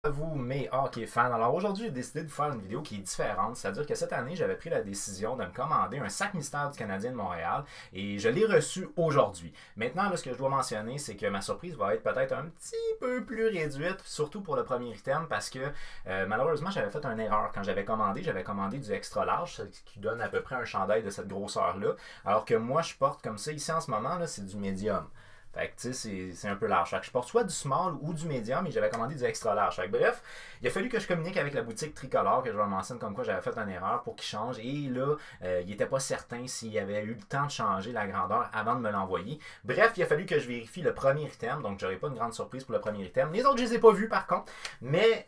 Vous, mes hockey fans. Alors aujourd'hui, j'ai décidé de faire une vidéo qui est différente. C'est-à-dire que cette année, j'avais pris la décision de me commander un sac mystère du Canadien de Montréal et je l'ai reçu aujourd'hui. Maintenant, là, ce que je dois mentionner, c'est que ma surprise va être peut-être un petit peu plus réduite, surtout pour le premier item, parce que malheureusement, j'avais fait une erreur. Quand j'avais commandé du extra large, ce qui donne à peu près un chandail de cette grosseur-là, alors que moi, je porte comme ça ici en ce moment, là, c'est du médium. Fait que tu sais, c'est un peu large. Fait que je porte soit du small ou du medium et j'avais commandé du extra large. Fait que bref, il a fallu que je communique avec la boutique Tricolore, que je leur mentionne comme quoi j'avais fait une erreur pour qu'ils changent. Et là, il n'était pas certain s'il avait eu le temps de changer la grandeur avant de me l'envoyer. Bref, il a fallu que je vérifie le premier item. Donc, j'aurai pas une grande surprise pour le premier item. Les autres, je les ai pas vus par contre. Mais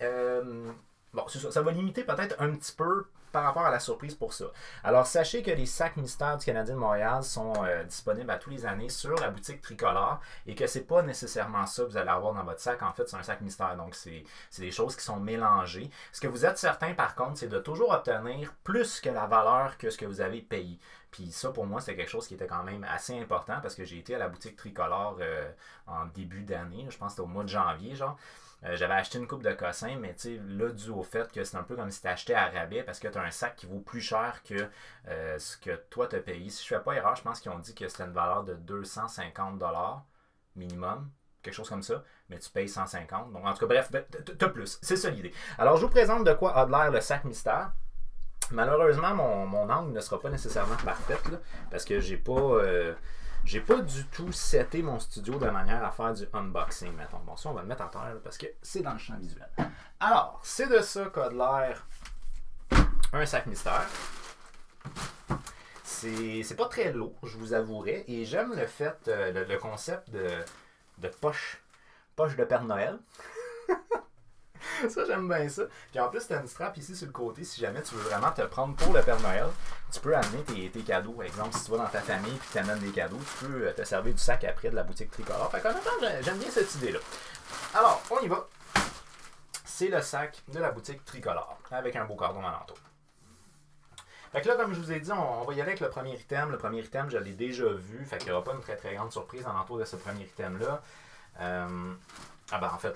bon, c'est ça va limiter peut-être un petit peu par rapport à la surprise pour ça. Alors, sachez que les sacs mystères du Canadien de Montréal sont disponibles à tous les années sur la boutique Tricolore et que c'est pas nécessairement ça que vous allez avoir dans votre sac. En fait, c'est un sac mystère, donc c'est des choses qui sont mélangées. Ce que vous êtes certain, par contre, c'est de toujours obtenir plus que la valeur que ce que vous avez payé. Puis ça, pour moi, c'était quelque chose qui était quand même assez important parce que j'ai été à la boutique Tricolore en début d'année. Je pense que c'était au mois de janvier, genre. J'avais acheté une coupe de cossins, mais tu sais, là, dû au fait que c'est un peu comme si tu acheté à rabais parce que tu as un sac qui vaut plus cher que ce que toi tu as payé. Si je ne fais pas erreur, je pense qu'ils ont dit que c'était une valeur de 250 minimum, quelque chose comme ça, mais tu payes 150. Donc, en tout cas, bref, tu as plus. C'est ça l'idée. Alors, je vous présente de quoi a de l'air le sac mystère. Malheureusement, mon angle ne sera pas nécessairement parfait là, parce que j'ai pas du tout seté mon studio de manière à faire du unboxing, mettons. Bon, ça, on va le mettre en terre là, parce que c'est dans le champ visuel. Alors, c'est de ça qu'a de l'air un sac mystère. C'est pas très lourd, je vous avouerai, et j'aime le fait, le concept de poche de Père Noël. Ça, j'aime bien ça. Puis en plus, tu as une strap ici sur le côté. Si jamais tu veux vraiment te prendre pour le Père Noël, tu peux amener tes cadeaux. Par exemple, si tu vas dans ta famille et tu amènes des cadeaux, tu peux te servir du sac après de la boutique Tricolore. Fait qu'en même temps, j'aime bien cette idée-là. Alors, on y va. C'est le sac de la boutique Tricolore avec un beau cordon alentour. Fait que là, comme je vous ai dit, on va y aller avec le premier item. Le premier item, je l'ai déjà vu. Fait qu'il n'y aura pas une très très grande surprise alentour de ce premier item-là. En fait,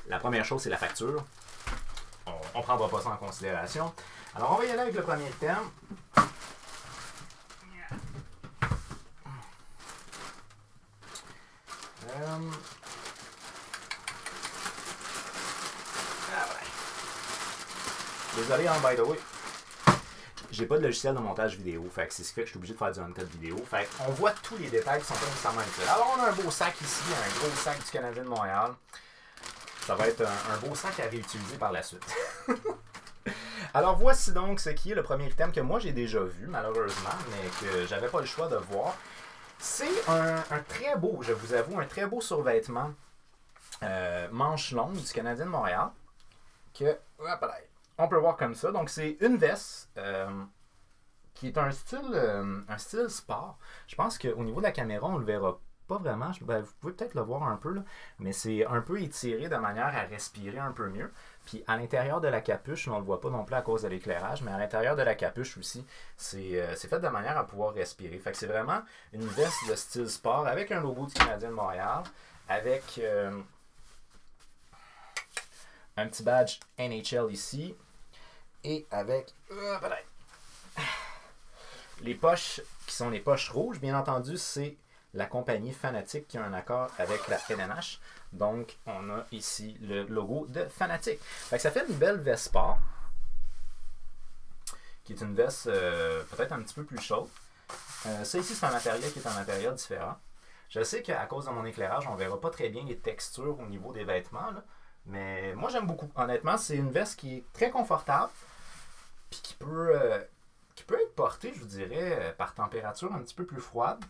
la première chose, c'est la facture. On ne prendra pas ça en considération. Alors, on va y aller avec le premier item. Désolé, by the way. J'ai pas de logiciel de montage vidéo, fait que c'est ce qui fait que je suis obligé de faire du uncut vidéo. Fait qu'on voit tous les détails qui sont pas nécessairement utiles. Alors, on a un beau sac ici, un gros sac du Canadien de Montréal. Ça va être un beau sac à réutiliser par la suite. Alors voici donc ce qui est le premier item que moi j'ai déjà vu malheureusement, mais que j'avais pas le choix de voir. C'est un très beau, je vous avoue, un très beau survêtement manche longue du Canadien de Montréal. Que on peut voir comme ça. Donc c'est une veste qui est un style sport. Je pense qu'au niveau de la caméra, on le verra pas vraiment, vous pouvez peut-être le voir un peu, là, mais c'est un peu étiré de manière à respirer un peu mieux. Puis à l'intérieur de la capuche, on ne le voit pas non plus à cause de l'éclairage, mais à l'intérieur de la capuche aussi, c'est fait de manière à pouvoir respirer. Fait que c'est vraiment une veste de style sport avec un logo du Canadien de Montréal, avec un petit badge NHL ici, et avec les poches qui sont les poches rouges. Bien entendu, c'est la compagnie Fanatic qui a un accord avec la LNH. Donc, on a ici le logo de Fanatic. Fait que ça fait une belle veste sport, qui est une veste peut-être un petit peu plus chaude. Ça ici, c'est un matériel qui est un matériel différent. Je sais qu'à cause de mon éclairage, on ne verra pas très bien les textures au niveau des vêtements, là, mais moi, j'aime beaucoup. Honnêtement, c'est une veste qui est très confortable, puis qui peut être portée, je vous dirais, par température un petit peu plus froide,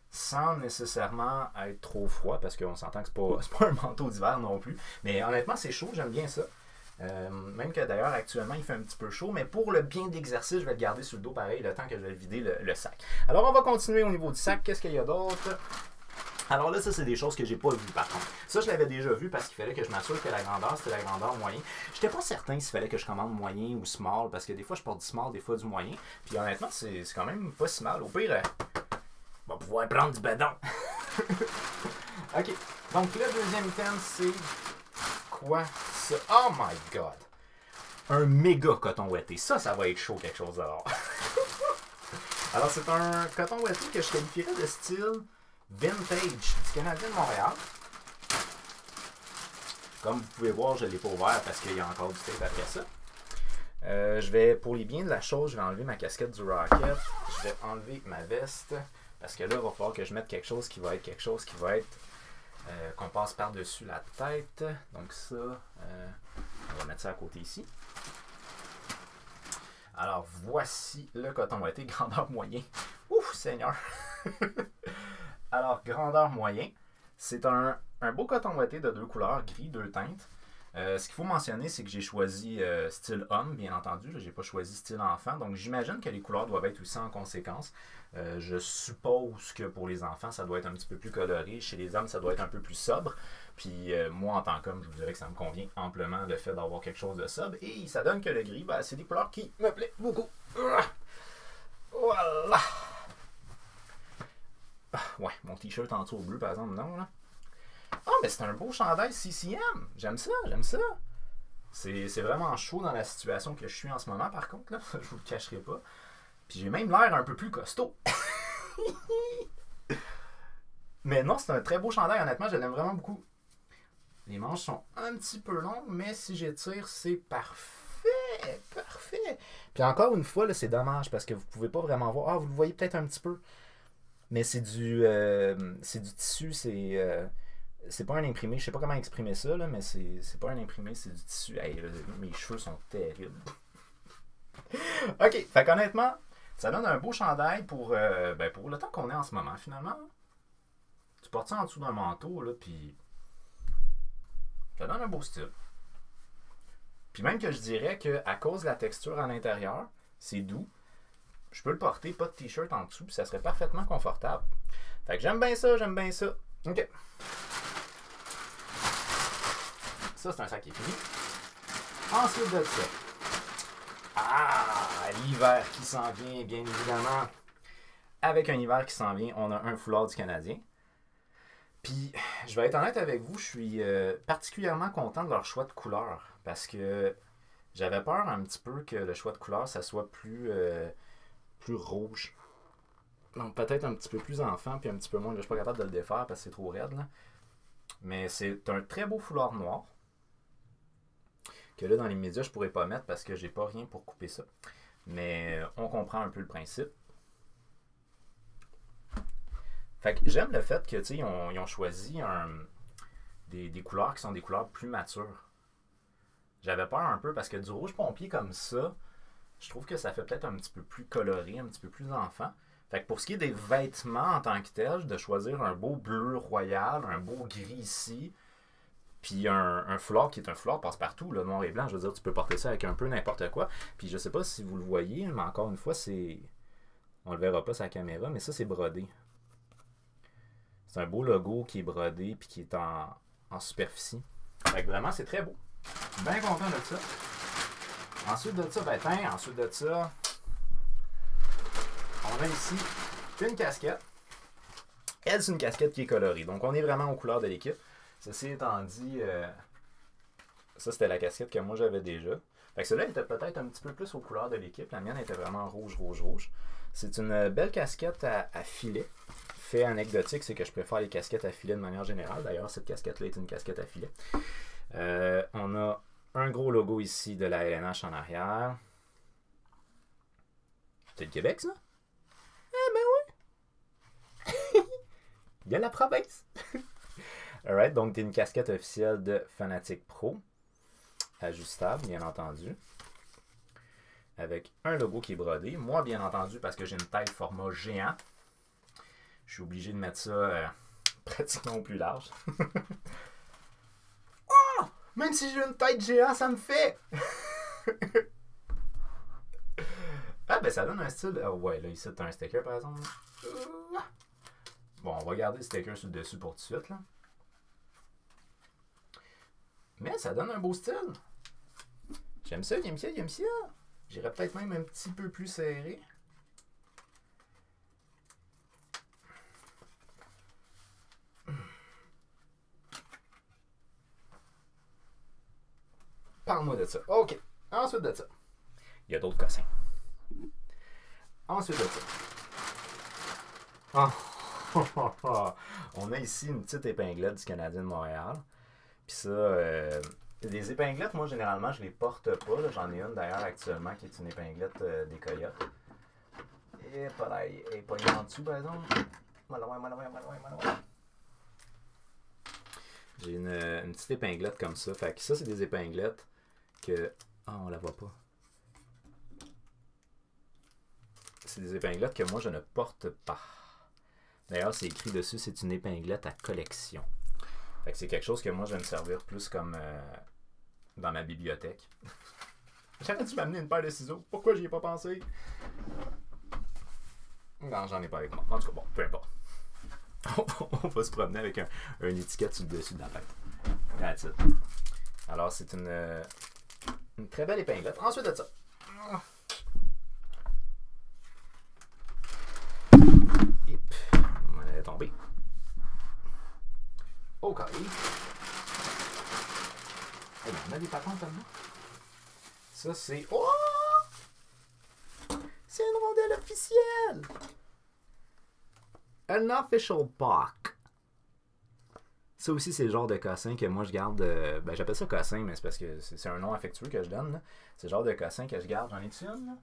sans nécessairement être trop froid, parce qu'on s'entend que c'est pas un manteau d'hiver non plus. Mais honnêtement, c'est chaud, j'aime bien ça. Même que d'ailleurs, actuellement, il fait un petit peu chaud, mais pour le bien d'exercice, je vais le garder sur le dos pareil, le temps que je vais vider le sac. Alors, on va continuer au niveau du sac. Qu'est-ce qu'il y a d'autre? Alors là, ça, c'est des choses que j'ai pas vues par contre. Ça, je l'avais déjà vu parce qu'il fallait que je m'assure que la grandeur, c'était la grandeur moyenne. J'étais pas certain s'il fallait que je commande moyen ou small, parce que des fois, je porte du small, des fois du moyen. Puis honnêtement, c'est quand même pas si mal. Au pire, on va pouvoir prendre du bédon. OK. Donc, le deuxième item, c'est quoi ça. Oh my god! Un méga coton ouetté. Ça va être chaud quelque chose alors. Alors, c'est un coton ouetté que je qualifierais de style vintage du Canadien de Montréal. Comme vous pouvez voir, je ne l'ai pas ouvert parce qu'il y a encore du tape après ça. Je vais, pour les biens de la chose, je vais enlever ma casquette du Rocket. Je vais enlever ma veste. Parce que là, il va falloir que je mette quelque chose qui va être qu'on passe par-dessus la tête. Donc ça, on va mettre ça à côté ici. Alors, voici le coton ouetté, grandeur moyen. Ouf, Seigneur! Alors, grandeur moyen, c'est un beau coton ouetté de 2 couleurs, gris, 2 teintes. Ce qu'il faut mentionner, c'est que j'ai choisi style homme, bien entendu. Je n'ai pas choisi style enfant. Donc, j'imagine que les couleurs doivent être aussi en conséquence. Je suppose que pour les enfants, ça doit être un petit peu plus coloré. Chez les hommes, ça doit être un peu plus sobre. Puis moi, en tant qu'homme, je vous dirais que ça me convient amplement le fait d'avoir quelque chose de sobre. Et ça donne que le gris, ben, c'est des couleurs qui me plaisent beaucoup. Voilà. Ouais, mon t-shirt en dessous au bleu, par exemple, non, là. Ah, mais c'est un beau chandail CCM. J'aime ça, j'aime ça. C'est vraiment chaud dans la situation que je suis en ce moment, par contre, là. Je vous le cacherai pas. Puis j'ai même l'air un peu plus costaud. Mais non, c'est un très beau chandail, honnêtement, je l'aime vraiment beaucoup. Les manches sont un petit peu longues, mais si j'étire, c'est parfait. Parfait. Puis encore une fois, c'est dommage parce que vous pouvez pas vraiment voir. Ah, vous le voyez peut-être un petit peu. Mais c'est du tissu, c'est pas un imprimé. Je sais pas comment exprimer ça, là, mais c'est pas un imprimé, c'est du tissu. Hey, là, mes cheveux sont terribles. Ok, fait qu'honnêtement, ça donne un beau chandail pour le temps qu'on est en ce moment, finalement. Tu portes ça en dessous d'un manteau, là, puis ça donne un beau style. Puis même que je dirais qu'à cause de la texture à l'intérieur, c'est doux. Je peux le porter, pas de t-shirt en dessous, puis ça serait parfaitement confortable. Fait que j'aime bien ça, j'aime bien ça. OK. Ça, c'est un sac qui est fini. Ensuite de ça. Ah, l'hiver qui s'en vient, bien évidemment. Avec un hiver qui s'en vient, on a un foulard du Canadien. Puis, je vais être honnête avec vous, je suis particulièrement content de leur choix de couleur. Parce que j'avais peur un petit peu que le choix de couleur, ça soit plus rouge. Donc, peut-être un petit peu plus enfant, puis un petit peu moins. Là, je suis pas capable de le défaire parce que c'est trop raide, là. Mais c'est un très beau foulard noir. Que là, dans les médias, je pourrais pas mettre parce que j'ai pas rien pour couper ça. Mais on comprend un peu le principe. Fait que j'aime le fait que, tu sais, ils ont choisi des couleurs qui sont des couleurs plus matures. J'avais peur un peu parce que du rouge pompier comme ça, je trouve que ça fait peut-être un petit peu plus coloré, un petit peu plus enfant. Fait que pour ce qui est des vêtements en tant que tel, de choisir un beau bleu royal, un beau gris ici, puis un foulard qui est un foulard passe-partout, le noir et blanc, je veux dire, tu peux porter ça avec un peu n'importe quoi. Puis je sais pas si vous le voyez, mais encore une fois, on le verra pas sur la caméra, mais ça c'est brodé. C'est un beau logo qui est brodé puis qui est en superficie. Fait que vraiment, c'est très beau. Bien content de ça. Ensuite de ça, ensuite de ça, on a ici une casquette. Elle, c'est une casquette qui est colorée. Donc, on est vraiment aux couleurs de l'équipe. Ceci étant dit, ça, c'était la casquette que moi, j'avais déjà. Fait que celle-là était peut-être un petit peu plus aux couleurs de l'équipe. La mienne était vraiment rouge, rouge, rouge. C'est une belle casquette à filet. Fait anecdotique, c'est que je préfère les casquettes à filet de manière générale. D'ailleurs, cette casquette-là est une casquette à filet. On a un gros logo ici de la LNH en arrière. C'est le Québec, ça? Ah ben oui! Il y a la province! Alright, donc c'est une casquette officielle de Fanatic Pro. Ajustable, bien entendu. Avec un logo qui est brodé. Moi, bien entendu, parce que j'ai une taille format géant, je suis obligé de mettre ça pratiquement au plus large. Oh! Même si j'ai une tête géant, ça me fait! Ah, ben ça donne un style. Oh, ouais, là, ici, tu as un sticker, par exemple. Bon, on va garder le sticker sur le dessus pour tout de suite, là. Mais ça donne un beau style. J'aime ça, j'aime ça, j'aime ça. J'irais peut-être même un petit peu plus serré. Parle-moi de ça. OK. Ensuite de ça, il y a d'autres cossins. Ensuite de ça. On a ici une petite épinglette du Canadien de Montréal. Puis ça, les épinglettes, moi, généralement, je les porte pas. J'en ai une d'ailleurs actuellement qui est une épinglette des Coyotes. Et pas là, elle est pognée en dessous, par exemple. J'ai une petite épinglette comme ça. Fait que ça, c'est des épinglettes que... Ah, on la voit pas. C'est des épinglettes que moi, je ne porte pas. D'ailleurs, c'est écrit dessus, c'est une épinglette à collection. Fait que c'est quelque chose que moi, je vais me servir plus comme dans ma bibliothèque. J'aurais dû m'amener une paire de ciseaux. Pourquoi j'y ai pas pensé? Non, j'en ai pas avec moi. En tout cas, bon, peu importe. On va se promener avec un étiquette sur le dessus de la tête. That's it. Alors, c'est une très belle épinglette. Ensuite de ça. Elle est tombée. OK. Il y en a des patentes là-dedans. Ça, c'est... Oh! C'est une rondelle officielle! An official pack. Ça aussi, c'est le genre de cossin que moi je garde. Ben, j'appelle ça cossin, mais c'est parce que c'est un nom affectueux que je donne. Là. C'est le genre de cossin que je garde. J'en ai-tu une? Là?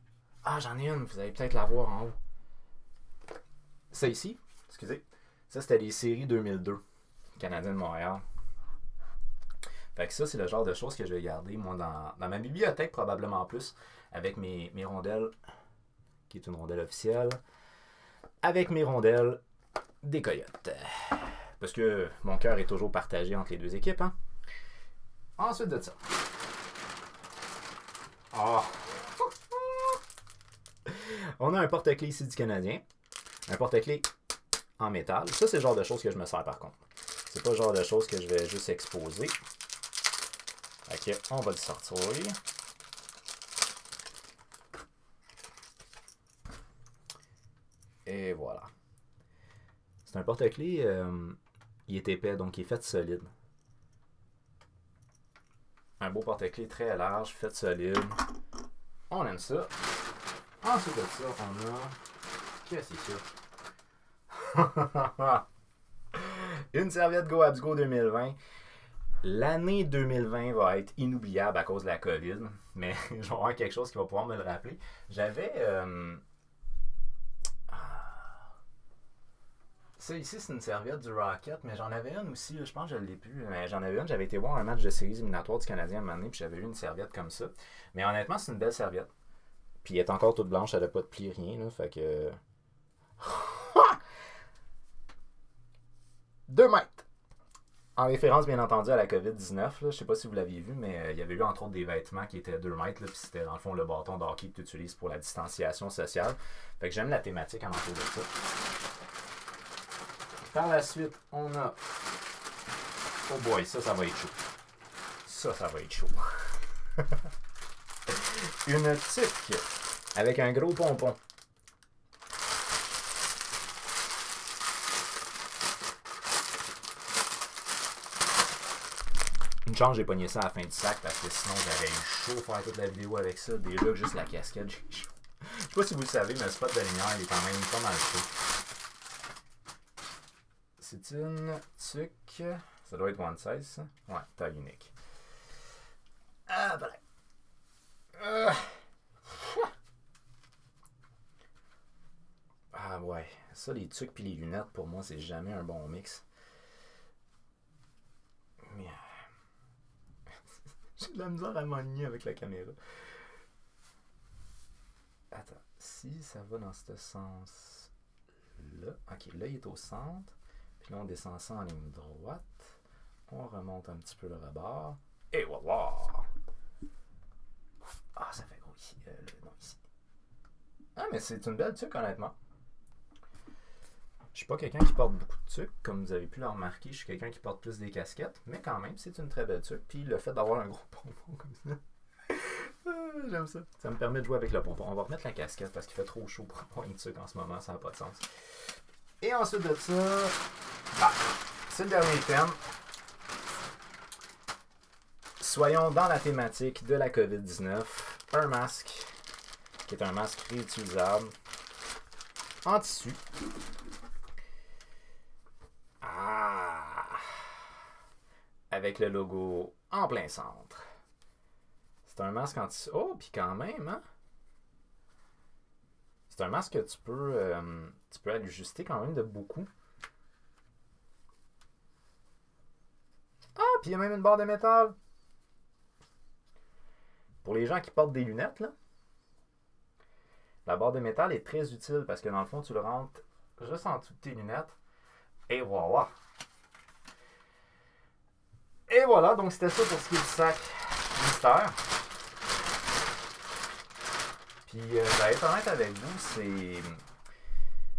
Ah, j'en ai une. Vous allez peut-être la voir en haut. Ça ici, excusez. Ça, c'était les séries 2002. Canadien de Montréal. Fait que ça, c'est le genre de choses que je vais garder, moi, dans ma bibliothèque, probablement plus, avec mes rondelles, qui est une rondelle officielle, avec mes rondelles des Coyotes. Parce que mon cœur est toujours partagé entre les deux équipes. Hein? Ensuite de ça. Oh. On a un porte-clés ici du Canadien. Un porte-clés en métal. Ça, c'est le genre de choses que je me sers par contre. C'est pas le genre de choses que je vais juste exposer. Ok, on va le sortir. Et voilà. C'est un porte-clés, il est épais, donc il est fait solide. Un beau porte-clés très large, fait solide. On aime ça. Ensuite de ça, on a... Qu'est-ce que c'est ça? Une serviette Go Habs Go 2020. L'année 2020 va être inoubliable à cause de la COVID, mais je vais avoir quelque chose qui va pouvoir me le rappeler. J'avais... Ça ici, c'est une serviette du Rocket, mais j'en avais une aussi, là, je pense que je ne l'ai plus, mais j'en avais une, j'avais été voir un match de séries éliminatoires du Canadien à un moment donné, puis j'avais eu une serviette comme ça. Mais honnêtement, c'est une belle serviette. Puis elle est encore toute blanche, elle n'a pas de pli, rien, là, fait que... 2 mètres! En référence, bien entendu, à la COVID-19, là, je ne sais pas si vous l'aviez vu, mais il y avait eu entre autres des vêtements qui étaient 2 mètres, là, puis c'était dans le fond le bâton de hockey que tu utilises pour la distanciation sociale. Fait que j'aime la thématique en entour de ça. Par la suite, on a... Oh boy, ça va être chaud. Ça va être chaud. Une tuque avec un gros pompon. Une chance, j'ai pogné ça à la fin du sac parce que sinon j'aurais eu chaud faire toute la vidéo avec ça. Déjà, juste la casquette, j'ai chaud. Je sais pas si vous le savez, mais le spot de lumière, il est quand même pas mal chaud. C'est une tuque. Ça doit être one size, ça. Ouais, taille unique. Ah, voilà. Ah, ouais. Ça, les tuques puis les lunettes, pour moi, c'est jamais un bon mix. Mais... j'ai de la misère à m'enligner avec la caméra. Attends. Si ça va dans ce sens-là. Ok, là, il est au centre. Puis là, on descend ça en ligne droite. On remonte un petit peu le rebord. Et voilà! Ah, ça fait gros ici. Non, ici. Ah, mais c'est une belle tuque, honnêtement. Je suis pas quelqu'un qui porte beaucoup de tuques, comme vous avez pu le remarquer. Je suis quelqu'un qui porte plus des casquettes. Mais quand même, c'est une très belle tuque. Puis le fait d'avoir un gros pompon comme ça. J'aime ça. Ça me permet de jouer avec le pompon. On va remettre la casquette parce qu'il fait trop chaud pour avoir une tuque en ce moment. Ça n'a pas de sens. Et ensuite de ça, c'est le dernier thème. soyons dans la thématique de la COVID-19. Un masque, qui est un masque réutilisable, en tissu. Avec le logo en plein centre. C'est un masque en tissu. Oh, puis quand même, hein? C'est un masque que tu peux ajuster quand même de beaucoup. Ah, puis il y a même une barre de métal. Pour les gens qui portent des lunettes, là, la barre de métal est très utile parce que dans le fond, tu le rentres juste en dessous de tes lunettes. Et voilà. Et voilà, donc c'était ça pour ce qui est du sac mystère. Puis, être honnête avec vous,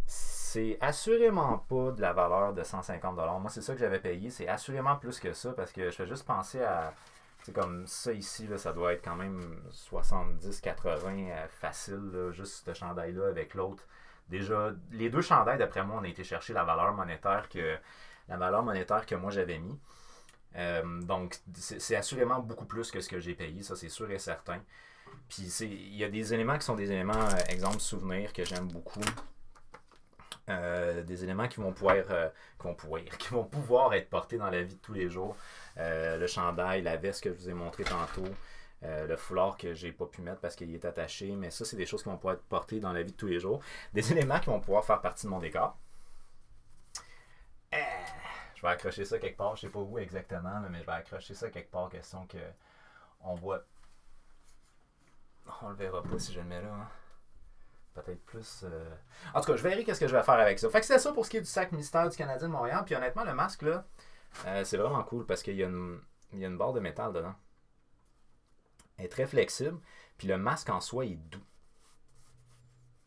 c'est assurément pas de la valeur de 150 $. Moi, c'est ça que j'avais payé. C'est assurément plus que ça parce que je fais juste penser à... C'est comme ça ici, là, ça doit être quand même 70-80 facile, là, juste ce chandail-là avec l'autre. Déjà, les deux chandails, d'après moi, on a été chercher la valeur monétaire que moi j'avais mis. Donc, c'est assurément beaucoup plus que ce que j'ai payé, ça c'est sûr et certain. Puis, il y a des éléments qui sont des éléments, exemple souvenirs, que j'aime beaucoup. Des éléments qui vont pouvoir être portés dans la vie de tous les jours. Le chandail, la veste que je vous ai montré tantôt, le foulard que j'ai pas pu mettre parce qu'il est attaché, mais ça, c'est des choses qui vont pouvoir être portées dans la vie de tous les jours. Des éléments qui vont pouvoir faire partie de mon décor. Je vais accrocher ça quelque part, je sais pas où exactement, là, mais je vais accrocher ça quelque part, question que on voit. On le verra pas si je le mets là, hein. Peut-être plus... En tout cas, je verrai qu'est-ce que je vais faire avec ça. Fait que c'est ça pour ce qui est du sac mystère du Canadien de Montréal. Puis honnêtement, le masque, là, c'est vraiment cool parce qu'il y a une barre de métal dedans. Elle est très flexible. Puis le masque en soi est doux.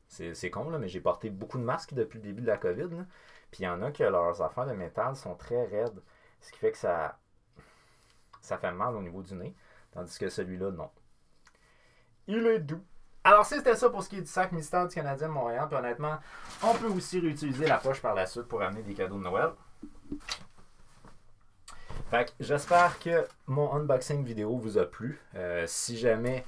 C'est con, là, mais j'ai porté beaucoup de masques depuis le début de la COVID. Là. Puis il y en a que leurs affaires de métal sont très raides. Ce qui fait que ça fait mal au niveau du nez. Tandis que celui-là, non. Il est doux. Alors, c'était ça pour ce qui est du sac mystère du Canadien de Montréal. Puis honnêtement, on peut aussi réutiliser la poche par la suite pour amener des cadeaux de Noël. Fait que j'espère que mon unboxing vidéo vous a plu. Si jamais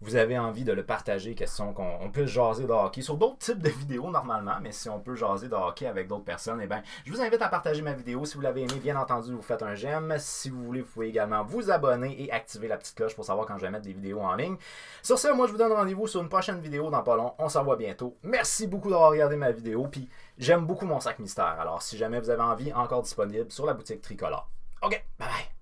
vous avez envie de le partager, question qu'on puisse jaser de hockey sur d'autres types de vidéos normalement, mais si on peut jaser de hockey avec d'autres personnes, eh bien, je vous invite à partager ma vidéo. Si vous l'avez aimé, bien entendu, vous faites un j'aime. Si vous voulez, vous pouvez également vous abonner et activer la petite cloche pour savoir quand je vais mettre des vidéos en ligne. Sur ce, moi, je vous donne rendez-vous sur une prochaine vidéo dans pas long. On s'en voit bientôt. Merci beaucoup d'avoir regardé ma vidéo, puis j'aime beaucoup mon sac mystère. Alors, si jamais vous avez envie, encore disponible sur la boutique Tricolore. OK, bye bye!